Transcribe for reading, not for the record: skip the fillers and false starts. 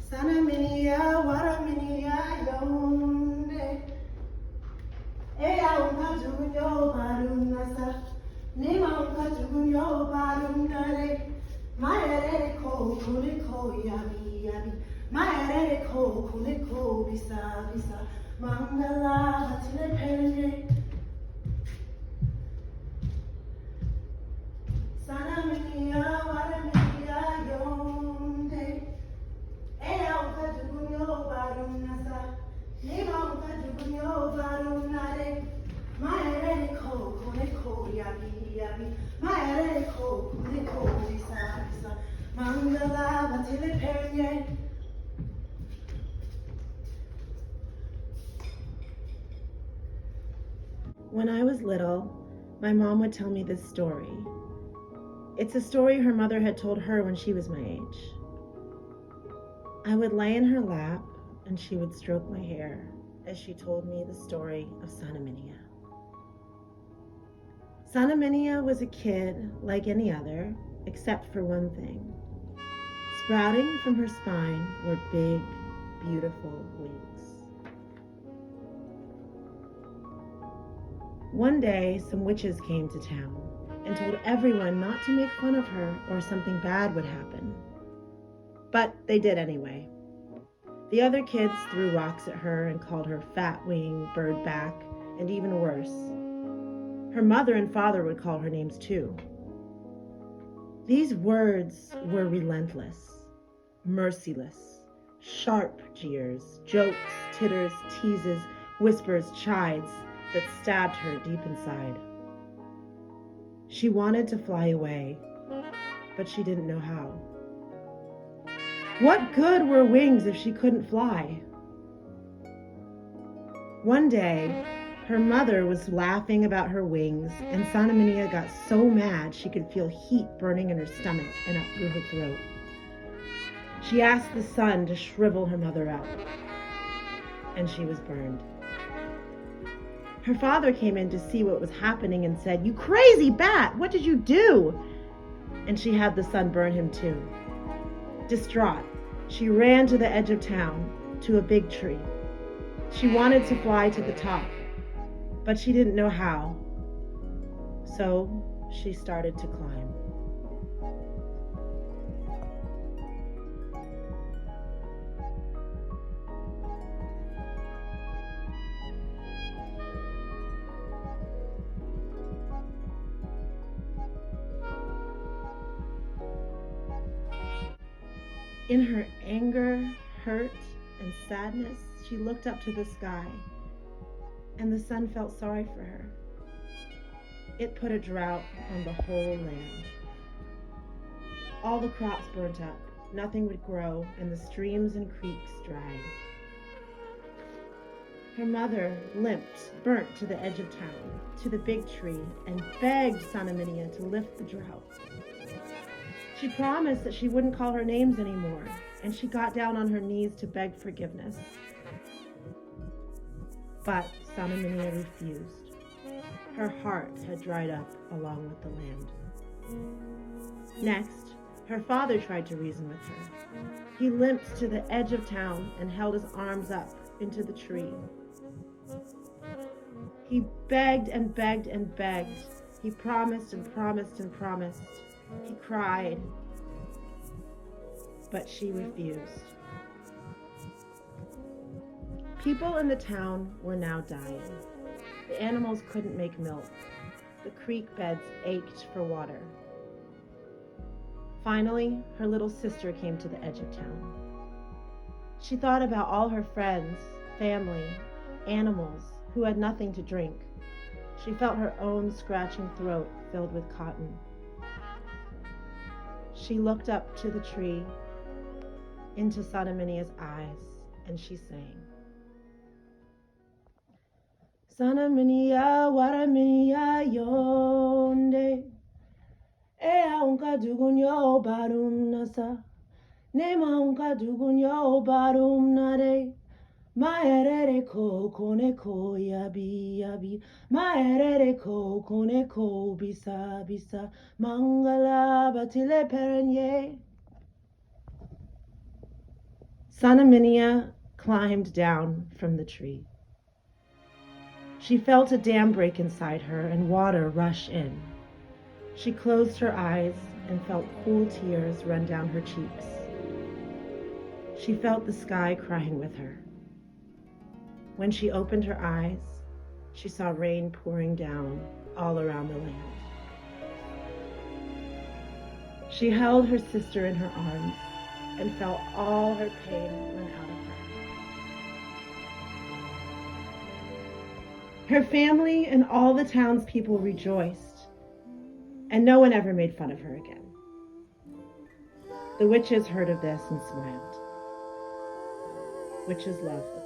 Canaminia, Waraminia, Yonde. Eya unka jugunyo barunasa. Nima unka jugunyo barunare. Maere ko kuniko yabi yabi. Maere ko kuniko bisa bisa. Mangala hatile penye. Canaminia, Waraminia, Yonde. Eya unka jugunyo barunasa. Nima unka jugunyo barunare. Maere ko kuniko yabi yabi. Maere ko kuniko bisa bisa. Mangala batile penye. When I was little, my mom would tell me this story. It's a story her mother had told her when she was my age. I would lay in her lap and she would stroke my hair as she told me the story of Canaminia. Canaminia was a kid like any other, except for one thing. Sprouting from her spine were big, beautiful wings. One day, some witches came to town and told everyone not to make fun of her or something bad would happen. But they did anyway. The other kids threw rocks at her and called her fat wing, bird back, and even worse. Her mother and father would call her names too. These words were relentless, merciless, sharp jeers, jokes, titters, teases, whispers, chides that stabbed her deep inside. She wanted to fly away, but she didn't know how. What good were wings if she couldn't fly? One day, her mother was laughing about her wings, and Canaminia got so mad she could feel heat burning in her stomach and up through her throat. She asked the sun to shrivel her mother up, and she was burned. Her father came in to see what was happening and said, "You crazy bat, what did you do?" And she had the sun burn him too. Distraught, she ran to the edge of town, to a big tree. She wanted to fly to the top, but she didn't know how. So she started to climb. In her anger, hurt, and sadness, she looked up to the sky, and the sun felt sorry for her. It put a drought on the whole land. All the crops burnt up, nothing would grow, and the streams and creeks dried. Her mother limped, burnt to the edge of town, to the big tree, and begged Canaminia to lift the drought. She promised that she wouldn't call her names anymore, and she got down on her knees to beg forgiveness. But Canaminia refused. Her heart had dried up along with the land. Next, her father tried to reason with her. He limped to the edge of town and held his arms up into the tree. He begged and begged and begged. He promised and promised and promised. He cried, but she refused. People in the town were now dying. The animals couldn't make milk. The creek beds ached for water. Finally, her little sister came to the edge of town. She thought about all her friends, family, animals who had nothing to drink. She felt her own scratching throat filled with cotton. She looked up to the tree, into Canaminia's eyes, and she sang. Canaminia, Waraminia, Yonde. Ea unka dugunyo barum nasa. Nema unka dugunyo barum nare. Maerere ko kone ko yabi yabi. Maerere ko kone ko bisa bisa. Mangala batile perenye. Canaminia climbed down from the tree. She felt a dam break inside her and water rush in. She closed her eyes and felt cool tears run down her cheeks. She felt the sky crying with her. When she opened her eyes, she saw rain pouring down all around the land. She held her sister in her arms and felt all her pain run out of her. Her family and all the townspeople rejoiced, and no one ever made fun of her again. The witches heard of this and smiled. Witches love the